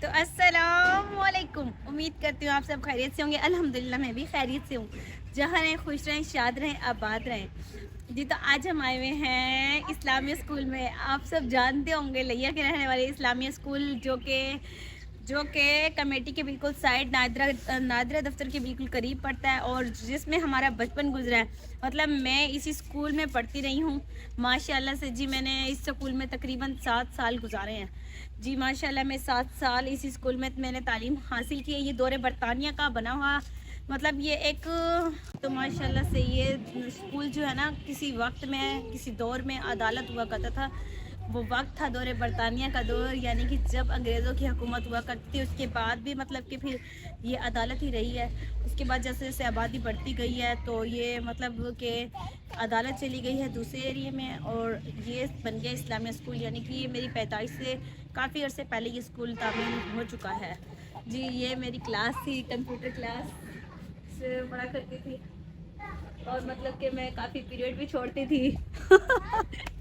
तो अस्सलाम वालेकुम। उम्मीद करती हूँ आप सब खैरियत से होंगे। अल्हम्दुलिल्लाह मैं भी खैरियत से हूँ। जहाँ रहें खुश रहें, शाद रहें, आबाद रहें। जी तो आज हम आए हुए हैं इस्लामिया स्कूल में। आप सब जानते होंगे लिया के रहने वाले इस्लामिया स्कूल जो कि कमेटी के बिल्कुल साइड नादरा दफ्तर के बिल्कुल करीब पड़ता है और जिसमें हमारा बचपन गुजरा है। मतलब मैं इसी स्कूल में पढ़ती रही हूँ माशाल्लाह से। जी मैंने इस स्कूल में तकरीबन 7 साल गुजारे हैं। जी माशाल्लाह मैं 7 साल इसी स्कूल में मैंने तालीम हासिल की है। ये दौरे बरतानिया का बना हुआ मतलब ये एक तो माशाल्लाह से ये स्कूल जो है ना किसी वक्त में किसी दौर में अदालत हुआ करता था। वो वक्त था दौरे बरतानिया का दौर, यानी कि जब अंग्रेज़ों की हुकूमत हुआ करती थी। उसके बाद भी मतलब कि फिर ये अदालत ही रही है। उसके बाद जैसे जैसे आबादी बढ़ती गई है तो ये मतलब कि अदालत चली गई है दूसरे एरिया में और ये बन गया इस्लामिया स्कूल। यानी कि ये मेरी पैदाइश से काफ़ी अर्से पहले ये स्कूल तामीर हो चुका है। जी ये मेरी क्लास थी, कंप्यूटर क्लास से पढ़ा करती थी और मतलब कि मैं काफ़ी पीरियड भी छोड़ती थी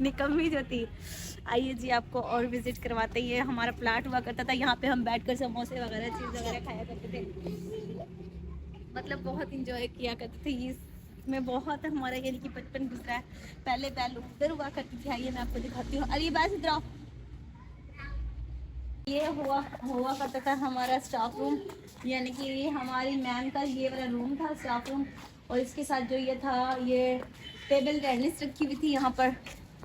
निकम्मी जो थी। आइए जी आपको और विज़िट करवाते ही। हमारा प्लाट हुआ करता था, यहाँ पे हम बैठकर समोसे वगैरह चीज़ वगैरह खाया करते थे। मतलब बहुत इंजॉय किया करते थे। इसमें बहुत हमारा यानी कि बचपन गुजरा है। पहले उधर हुआ करती थी। आइए मैं आपको दिखाती हूँ। अरे बस इधर आओ। ये हुआ करता था हमारा स्टाफ रूम, यानी कि हमारी मैम का ये वाला रूम था स्टाफ रूम। और इसके साथ जो ये था ये टेबल टेनिस रखी हुई थी यहाँ पर,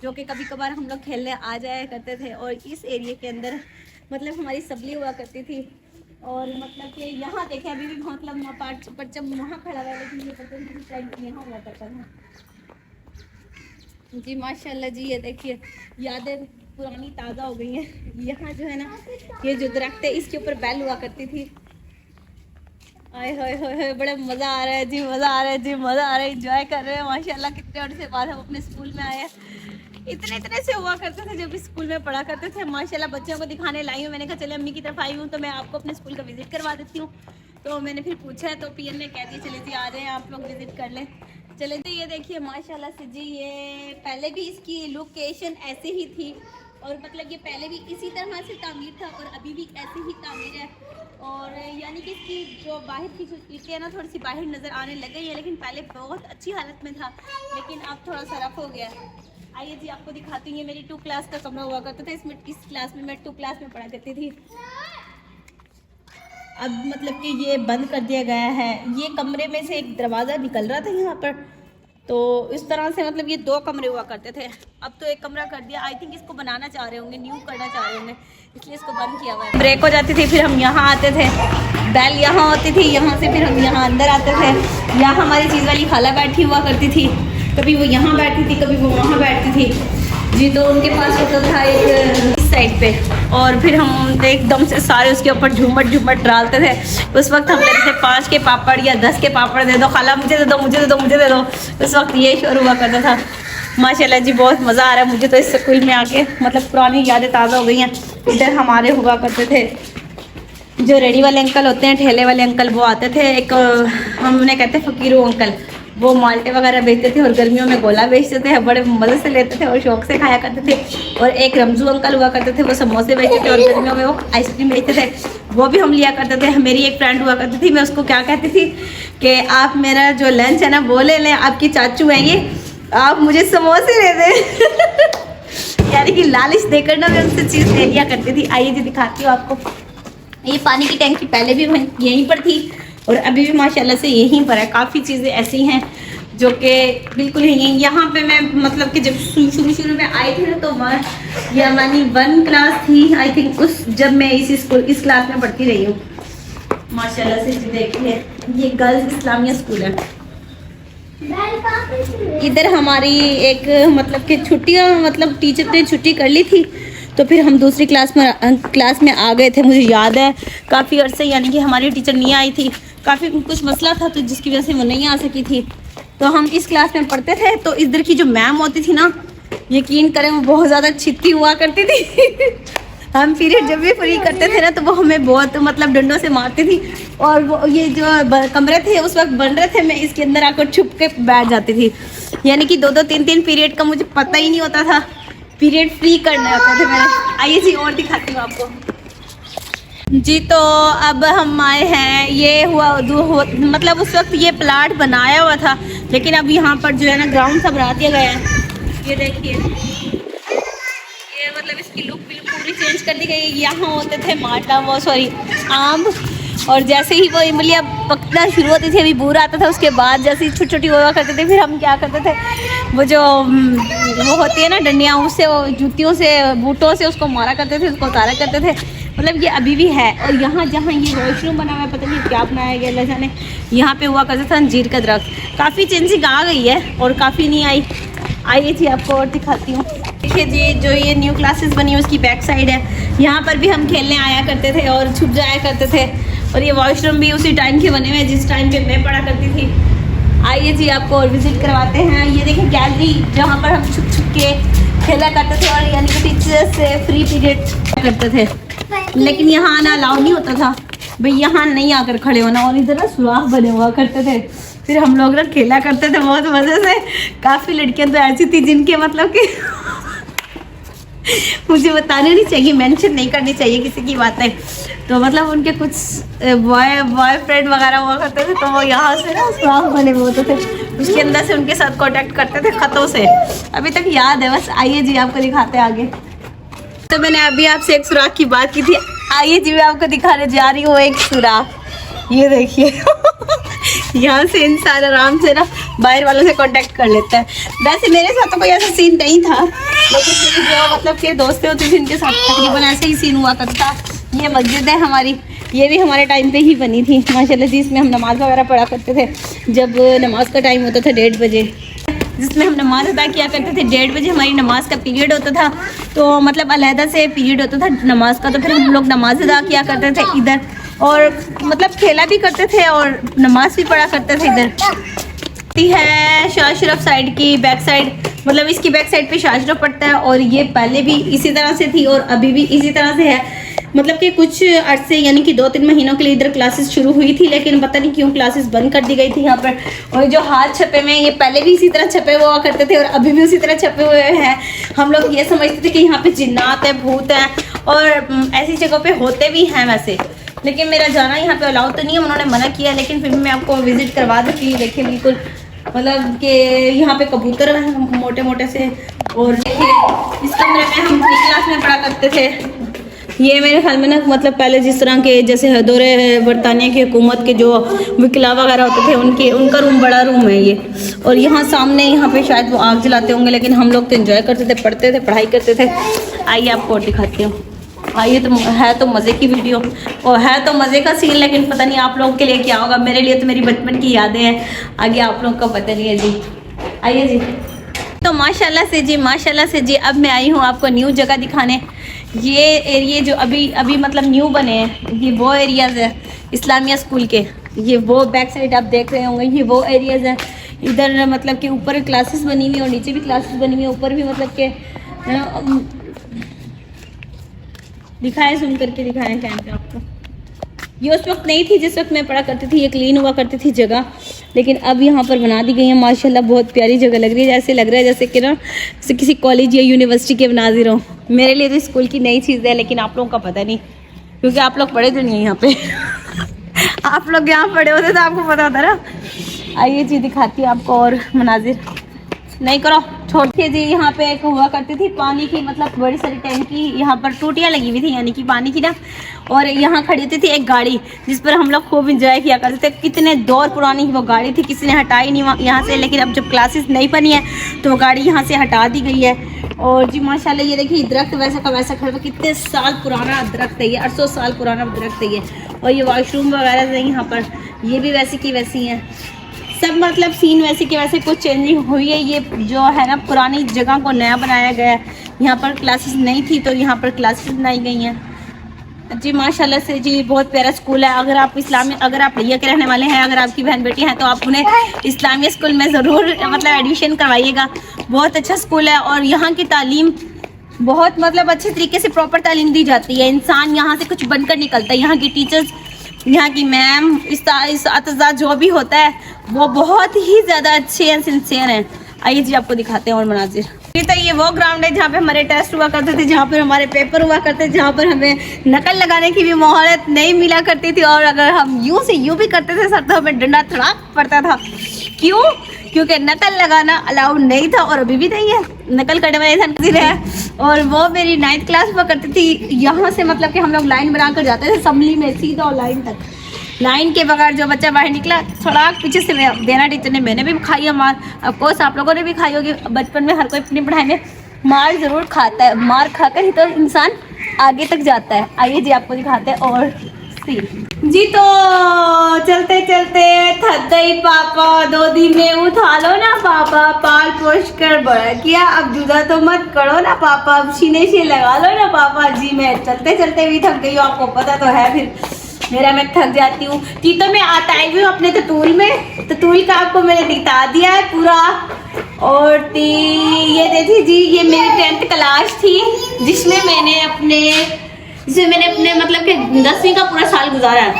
जो कि कभी कभार हम लोग खेलने आ जाया करते थे। और इस एरिया के अंदर मतलब हमारी सबली हुआ करती थी। और मतलब कि यहाँ देखें अभी भी मतलब परचम वहाँ खड़ा हुआ है, लेकिन ये परचम यहाँ हुआ करता था। जी माशाल्लाह जी ये देखिए यादें पुरानी ताज़ा हो गई हैं। यहाँ जो है ना ये जो दरख्त है इसके ऊपर बैल हुआ करती थी। आए हाय बड़ा मज़ा आ रहा है जी, मज़ा आ रहा है जी, मज़ा आ रहा है। एंजॉय कर रहे हैं माशाल्लाह। कितने और से बाद हम अपने स्कूल में आए हैं। इतने से हुआ करते थे जब स्कूल में पढ़ा करते थे। माशाल्लाह बच्चों को दिखाने लाई हूँ। मैंने कहा चले अम्मी की तरफ आई हूँ तो मैं आपको अपने स्कूल का विज़िट करवा देती हूँ। तो मैंने फिर पूछा है तो पीएन ने कह दिया चले जी आ जाएँ आप लोग विज़िट कर लें। चले जी ये देखिए माशाल्लाह से जी ये पहले भी इसकी लोकेशन ऐसे ही थी और मतलब ये पहले भी इसी तरह से तामीर था और अभी भी ऐसे ही तामीर है। और यानी कि इसकी जो बाहर की जो ईंटें है ना थोड़ी सी बाहर नज़र आने लग गई है, लेकिन पहले बहुत अच्छी हालत में था, लेकिन अब थोड़ा सा रफ हो गया है। आइए जी आपको दिखाती हूँ। ये मेरी 2 क्लास का कमरा हुआ करता था। इस क्लास में मैं 2 क्लास में पढ़ा करती थी। अब मतलब कि ये बंद कर दिया गया है। ये कमरे में से एक दरवाज़ा निकल रहा था यहाँ पर, तो इस तरह से मतलब ये 2 कमरे हुआ करते थे। अब तो एक कमरा कर दिया। आई थिंक इसको बनाना चाह रहे होंगे, न्यू करना चाह रहे होंगे, इसलिए इसको बंद किया हुआ है। ब्रेक हो जाती थी फिर हम यहाँ आते थे, बैल यहाँ होती थी, यहाँ से फिर हम यहाँ अंदर आते थे। यहाँ हमारी चीज़ वाली खाला बैठी हुआ करती थी, कभी वो यहाँ बैठती थी कभी वो वहाँ बैठती थी जी। तो उनके पास होता था एक इस साइड पे और फिर हम एकदम से सारे उसके ऊपर झूमट डालते थे। उस वक्त हम लेते थे 5 के पापड़ या 10 के पापड़ दे दो खाला, मुझे दे दो मुझे दे दो मुझे दे दो। उस वक्त ये शुरू हुआ करता था। माशाल्लाह जी बहुत मज़ा आ रहा है मुझे तो इस स्कूल में आके। मतलब पुरानी यादें ताज़ा हो गई हैं। इधर हमारे हुआ करते थे जो रेडी वाले अंकल होते हैं, ठेले वाले अंकल, वो आते थे। एक हम उन्हें कहते हैं फ़कीरू अंकल। वो माल्टे वगैरह बेचते थे और गर्मियों में गोला बेचते थे। बड़े मज़े से लेते थे और शौक से खाया करते थे। और एक रमजू अंकल हुआ करते थे, वो समोसे बेचते थे और गर्मियों में वो आइसक्रीम बेचते थे, वो भी हम लिया करते थे। मेरी एक फ्रेंड हुआ करती थी, मैं उसको क्या कहती थी कि आप मेरा जो लंच है ना वो ले लें, आपकी चाचू हैं ये, आप मुझे समोसे दे दें यानी कि लालच देकर ना मैं उनसे चीज़ ले लिया करती थी। आइए जी दिखाती हूँ आपको। ये पानी की टैंकी पहले भी यहीं पर थी और अभी भी माशाल्लाह से यहीं पर है। काफ़ी चीज़ें ऐसी हैं जो कि बिल्कुल यहीं यहाँ पे मैं मतलब कि जब शुरू में आई थी ना तो या मानी 1 क्लास थी आई थिंक, उस जब मैं इस क्लास में पढ़ती रही हूँ माशाल्लाह से। देखिए ये गर्ल्स इस्लामिया स्कूल है। इधर हमारी एक मतलब कि छुट्टियाँ मतलब टीचर ने छुट्टी कर ली थी तो फिर हम दूसरी क्लास में आ गए थे। मुझे याद है काफ़ी अर्से यानी कि हमारी टीचर नहीं आई थी, काफ़ी कुछ मसला था तो जिसकी वजह से वो नहीं आ सकी थी। तो हम इस क्लास में पढ़ते थे। तो इधर की जो मैम होती थी ना, यकीन करें वो बहुत ज़्यादा छित्ती हुआ करती थी हम पीरियड जब भी फ्री करते थे ना तो वो हमें बहुत मतलब डंडों से मारती थी। और वो ये जो कमरे थे उस वक्त बन रहे थे, मैं इसके अंदर आकर छुप के बैठ जाती थी। यानी कि 2-2 3-3 पीरियड का मुझे पता ही नहीं होता था, पीरियड फ्री करने होते थे मैंने। आइए जी और दिखाती हूँ आपको। जी तो अब हम आए हैं, ये मतलब उस वक्त ये प्लाट बनाया हुआ था, लेकिन अब यहाँ पर जो है ना ग्राउंड सा बना दिया गया है। ये देखिए, ये मतलब इसकी लुक पूरी चेंज कर दी गई है। यहाँ होते थे माल्टा, वो सॉरी आम, और जैसे ही वो इमलियाँ पकना शुरू होती थी, अभी बूरा आता था, उसके बाद जैसे ही छोटी छोटी हुआ करते थे, फिर हम क्या करते थे, वो जो वो होती है ना डंडियाँ, उससे वो जूतियों से बूटों से उसको मारा करते थे, उसको उतारा करते थे। मतलब ये अभी भी है। और यहाँ जहाँ ये वॉशरूम बना हुआ है, पता नहीं क्या बनाया गया अल्लाह जाने, यहाँ पे हुआ करता था अंजीर का दरख्त। काफ़ी चेंजिंग आ गई है और काफ़ी नहीं आई। आइए जी आपको और दिखाती हूँ। देखिए जी, जो ये न्यू क्लासेस बनी है उसकी बैक साइड है। यहाँ पर भी हम खेलने आया करते थे और छुप जाया करते थे। और ये वॉशरूम भी उसी टाइम के बने हुए हैं जिस टाइम पे मैं पढ़ा करती थी। आइए जी आपको और विजिट करवाते हैं। ये देखिए गैलरी, जहाँ पर हम छुप छुप के खेला करते थे और यानी कि टीचर्स से फ्री पीरियड करते थे। लेकिन यहाँ आना अलाउ नहीं होता था भाई, यहाँ नहीं आकर खड़े होना। और इधर ना सुराख बने हुआ करते थे, फिर हम लोग ना खेला करते थे बहुत मज़े से। काफ़ी लड़कियां तो ऐसी थी जिनके मतलब कि मुझे बताने नहीं चाहिए, मेंशन नहीं करनी चाहिए किसी की बातें, तो मतलब उनके कुछ बॉयफ्रेंड वगैरह हुआ करते थे, तो वो यहाँ से ना सुराख बने हुए होते थे, उसके अंदर से उनके साथ कांटेक्ट करते थे ख़तों से। अभी तक याद है बस। आइए जी आपको दिखाते हैं आगे। तो मैंने अभी आपसे एक सुराख की बात की थी, आइए जी मैं आपको दिखाने जा रही हूँ एक सुराख। ये देखिए यहाँ से इंसान आराम से ना बाहर वालों से कांटेक्ट कर लेता है। वैसे मेरे साथ तो कोई ऐसा सीन नहीं था, लेकिन जो मतलब के दोस्तें होती थी उनके साथ तकरीबन ऐसा ही सीन हुआ करता। ये मस्जिद है हमारी, ये भी हमारे टाइम पे ही बनी थी माशाल्लाह जी। इसमें हम नमाज़ वगैरह पढ़ा करते थे जब नमाज का टाइम होता था 1:30 बजे, जिसमें हम नमाज़ अदा किया करते थे। 1:30 बजे हमारी नमाज का पीरियड होता था, तो मतलब अलहदा से पीरियड होता था नमाज का, तो फिर हम लोग नमाज अदा किया करते थे इधर, और मतलब खेला भी करते थे और नमाज भी पढ़ा करते थे इधर। है शाह अशरफ साइड की बैक साइड, मतलब इसकी बैक साइड पे शाह अशरफ पड़ता है, और ये पहले भी इसी तरह से थी और अभी भी इसी तरह से है। मतलब कि कुछ अरसे यानी कि 2-3 महीनों के लिए इधर क्लासेस शुरू हुई थी, लेकिन पता नहीं क्यों क्लासेस बंद कर दी गई थी यहाँ पर। और जो हाथ छपे में, ये पहले भी इसी तरह छपे हुआ करते थे और अभी भी उसी तरह छपे हुए हैं। हम लोग ये समझते थे कि यहाँ पे जिन्नात है, भूत है, और ऐसी जगहों पे होते भी हैं वैसे, लेकिन मेरा जाना यहाँ पे अलाउ तो नहीं है, उन्होंने मना किया, लेकिन फिर मैं आपको विजिट करवा दूँगी। देखिए बिल्कुल मतलब कि यहाँ पे कबूतर हैं मोटे मोटे से। और देखिए इस कमरे में हम 3 क्लास में पढ़ा करते थे। ये मेरे ख्याल में ना मतलब पहले जिस तरह के जैसे दौरे बरतानिया की हुकूमत के जो वकीला वगैरह होते थे उनका रूम, बड़ा रूम है ये। और यहाँ सामने यहाँ पे शायद वो आग जलाते होंगे, लेकिन हम लोग तो एंजॉय करते थे, पढ़ते थे, पढ़ाई करते थे। आइए आपको और दिखाती हूँ। आइए, तो है तो मज़े की वीडियो और है तो मज़े का सीन, लेकिन पता नहीं आप लोगों के लिए क्या होगा। मेरे लिए तो मेरी बचपन की यादें हैं, आगे आप लोगों का पता नहीं है जी। आइए जी। तो माशाल्लाह से जी, माशाल्लाह से जी, अब मैं आई हूँ आपको न्यू जगह दिखाने। ये एरिया जो अभी मतलब न्यू बने हैं, ये वो एरियाज़ है इस्लामिया स्कूल के। ये वो बैक साइड आप देख रहे होंगे, ये वो एरियाज़ हैं। इधर मतलब कि ऊपर क्लासेस बनी हुई और नीचे भी क्लासेस बनी हुई है, ऊपर भी मतलब के दिखाएं, सुन करके दिखाएं टाइम पे आपको। ये उस वक्त नहीं थी जिस वक्त मैं पढ़ा करती थी, ये क्लीन हुआ करती थी जगह, लेकिन अब यहाँ पर बना दी गई है। माशाल्लाह बहुत प्यारी जगह लग रही है, जैसे लग रहा है जैसे कि ना जैसे किसी कॉलेज या यूनिवर्सिटी के मनाजिर हो। मेरे लिए तो स्कूल की नई चीज़ है, लेकिन आप लोगों का पता नहीं, क्योंकि आप लोग पढ़े तो नहीं है यहाँ पे आप लोग यहाँ पढ़े होते तो आपको पता होता ना। आइए जी दिखाती हूँ आपको और मनाजिर। नहीं करो, छोटे जी। यहाँ पे एक हुआ करती थी पानी की, मतलब बड़ी सारी टैंकी, यहाँ पर टूटियाँ लगी हुई थी यानी कि पानी की ना, और यहाँ खड़ी होती थी एक गाड़ी जिस पर हम लोग खूब इंजॉय किया करते थे। कितने दौर पुरानी वो गाड़ी थी, किसी ने हटाई नहीं यहाँ से, लेकिन अब जब क्लासेस नहीं बनी है तो वो गाड़ी यहाँ से हटा दी गई है। और जी माशाल्लाह ये देखिए दरख्त वैसा का वैसा खड़ा, कितने साल पुराना दरख्त है ये, 800 साल पुराना दरख्त है ये। और ये वॉशरूम वगैरह है यहाँ पर, ये भी वैसी की वैसी हैं सब, मतलब सीन वैसे के वैसे, कुछ चेंजिंग हुई है। ये जो है ना पुरानी जगह को नया बनाया गया है। यहाँ पर क्लासेस नहीं थी तो यहाँ पर क्लासेस बनाई गई हैं जी। माशाल्लाह से जी बहुत प्यारा स्कूल है। अगर आप अगर आप भैया के रहने वाले हैं, अगर आपकी बहन बेटी हैं, तो आप उन्हें इस्लामिया स्कूल में ज़रूर मतलब एडमिशन करवाइएगा। बहुत अच्छा स्कूल है और यहाँ की तालीम बहुत मतलब अच्छे तरीके से प्रॉपर तालीम दी जाती है। इंसान यहाँ से कुछ बनकर निकलता है। यहाँ की टीचर्स, यहाँ की मैम, इस्ताद जो भी होता है वो बहुत ही ज़्यादा अच्छे हैं, सिंसियर हैं। आइए जी आपको दिखाते हैं और मनाजिर। तो ये वो ग्राउंड है जहाँ पे हमारे टेस्ट हुआ करते थे, जहाँ पर हमारे पेपर हुआ करते थे, जहाँ पर हमें नकल लगाने की भी मोहलत नहीं मिला करती थी। और अगर हम यूँ से यूँ भी करते थे सर तो हमें डंडा थोड़ा पड़ता था। क्यों? क्योंकि नकल लगाना अलाउड नहीं था और अभी भी नहीं है। नकल करने वाले इंसान है। और वो मेरी 9th क्लास हुआ करती थी। यहाँ से मतलब कि हम लोग लाइन बना कर जाते थे असेंबली में, सीधा और लाइन तक। लाइन के बगैर जो बच्चा बाहर निकला थोड़ा पीछे से देना टीचर ने, मैंने भी खाई है मार। ऑफकोर्स आप लोगों ने भी खाई होगी। बचपन में हर कोई अपनी पढ़ाई में मार ज़रूर खाता है। मार खाकर ही तो इंसान आगे तक जाता है। आइए जी आपको दिखाते हैं। और जी तो चलते चलते थक गई पापा, 2 दिन में उठा लो ना पापा, पाल पोष कर बड़ा किया, अब जुदा तो मत करो ना पापा, अब सीने से लगा लो ना पापा। जी मैं चलते चलते भी थक गई हूँ, आपको पता तो है फिर मेरा मैं थक जाती हूँ। तो मैं आता आई हुई हूँ अपने ततूल में। ततूल का आपको मैंने दिखा दिया है पूरा। और ये देखिए जी, ये मेरी 10th क्लास थी जिसमें मैंने अपने मतलब कि 10वीं का पूरा साल गुजारा है।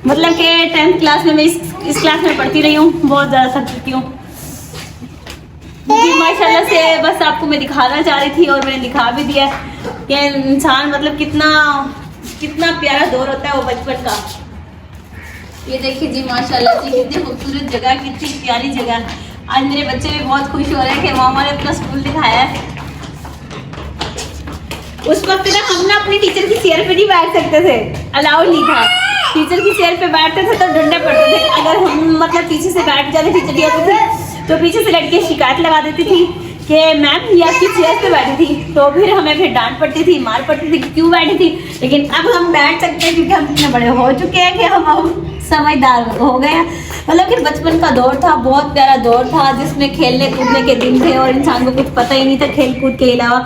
मतलब कि 10th क्लास में मैं इस क्लास में पढ़ती रही हूँ। बहुत ज़्यादा थक चुकी हूँ जी माशाल्लाह से। बस आपको मैं दिखाना चाह रही थी और मैंने दिखा भी दिया कि इंसान मतलब कितना प्यारा दौर होता है वो बचपन का। ये देखिए जी माशाल्लाह से कितनी खूबसूरत जगह, कितनी प्यारी जगह। आज मेरे बच्चे भी बहुत खुश हो रहे हैं कि मामा ने अपना स्कूल दिखाया है। उस वक्त ना हम ना अपनी टीचर की चेयर पे नहीं बैठ सकते थे, अलाउड नहीं था। टीचर की चेयर पे बैठते थे तो डंडे पड़ते थे। अगर हम मतलब पीछे से बैठ जाते टीचर की होती थी तो पीछे से लड़के शिकायत लगा देती थी कि मैम ये आपकी चेयर पे बैठी थी। तो फिर हमें फिर डांट पड़ती थी, मार पड़ती थी कि क्यों बैठी थी। लेकिन अब हम बैठ सकते हैं क्योंकि हम इतने बड़े हो चुके हैं कि हम समझदार हो गए हैं। मतलब कि बचपन का दौर था, बहुत प्यारा दौर था जिसमें खेलने कूदने के दिन थे और इंसान को कुछ पता ही नहीं था खेल कूद के अलावा।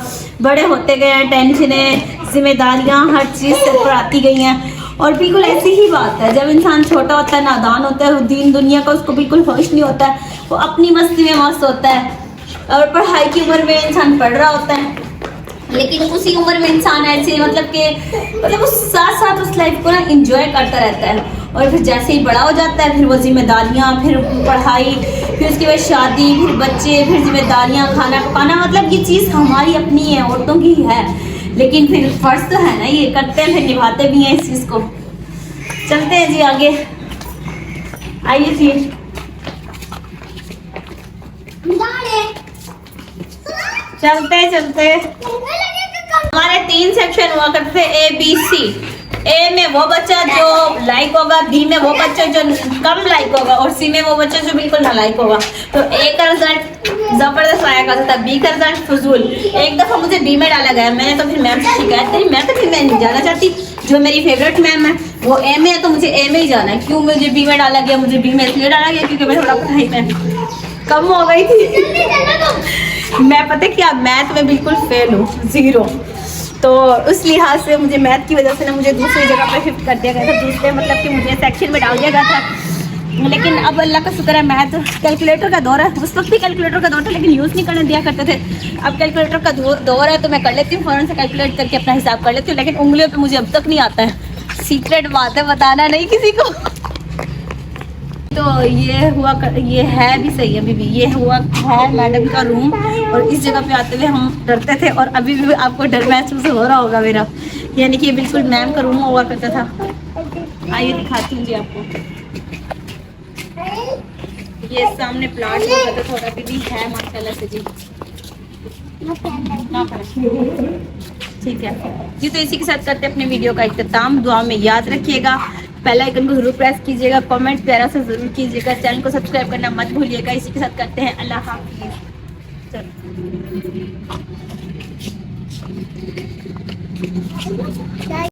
बड़े होते गए हैं, टेंशनें, जिम्मेदारियां हर चीज़ से पर आती गई हैं। और बिल्कुल ऐसी ही बात है, जब इंसान छोटा होता है, नादान होता है, दीन दुनिया का उसको बिल्कुल होश नहीं होता है, वो अपनी मस्ती में मस्त होता है। और पढ़ाई की उम्र में इंसान पढ़ रहा होता है, लेकिन उसी उम्र में इंसान ऐसे मतलब उस साथ साथ उस लाइफ को ना इंजॉय करता रहता है। और फिर जैसे ही बड़ा हो जाता है फिर वो जिम्मेदारियाँ, फिर पढ़ाई, फिर उसके बाद शादी, फिर बच्चे, फिर जिम्मेदारियाँ, खाना पकाना। मतलब ये चीज़ हमारी अपनी है, औरतों की है, लेकिन फिर फर्ज तो है ना, ये करते हैं फिर निभाते भी हैं इस चीज़ को। चलते हैं जी आगे, आइए जी। चलते हमारे 3 सेक्शन हुआ करते थे, ABC। ए में वो बच्चा जो लाइक होगा, बी में वो बच्चा जो कम लाइक होगा और सी में वो बच्चा जो बिल्कुल ना लाइक होगा। तो ए का रिजल्ट जबरदस्त आया करता था, बी का रिजल्ट फजूल। एक दफ़ा मुझे बी में डाला गया, मैंने तो फिर मैम से शिकायत करी। मैं तो फिर मैं नहीं जाना चाहती, जो मेरी फेवरेट मैम है वो ए में है तो मुझे ए में ही जाना है। क्यों मुझे बी में डाला गया? मुझे बी में इसलिए डाला गया क्योंकि मैं थोड़ा पढ़ाई में कम हो गई थी। मैं पता क्या, मैथ में बिल्कुल फेल हूँ, 0। तो उस लिहाज से मुझे मैथ की वजह से ना मुझे दूसरी जगह पर शिफ्ट कर दिया गया था। दूसरे मतलब कि मुझे सेक्शन में डाल दिया गया था। लेकिन अब अल्लाह का शुक्र है, मैथ कैलकुलेटर का दौर है। उस वक्त भी कैलकुलेटर का दौर था लेकिन यूज़ नहीं करने दिया करते थे। अब कैलकुलेटर का दौर है तो मैं कर लेती हूँ, फ़ौरन से कैलकुलेट करके अपना हिसाब कर लेती हूँ। लेकिन उंगलियों पर मुझे अब तक नहीं आता है। सीक्रेट बात है, बताना नहीं किसी को। तो ये है भी सही अभी भी। ये हुआ है मैडम का रूम और इस जगह पे आते हुए हम डरते थे और अभी भी आपको डर महसूस हो रहा होगा मेरा। यानी कि ये बिल्कुल मैम का रूम हुआ करता था। आइए दिखाती हूँ जी आपको। ये सामने प्लाट हुआ करता था और अभी भी है माशाल्लाह से जी। ठीक है जी, तो इसी के साथ करते हैं अपने वीडियो का इख्तिताम। दुआ में याद रखिएगा, बेल आइकन को जरूर प्रेस कीजिएगा, कमेंट प्यारा से जरूर कीजिएगा, चैनल को सब्सक्राइब करना मत भूलिएगा। इसी के साथ करते हैं अल्लाह हाफिज़।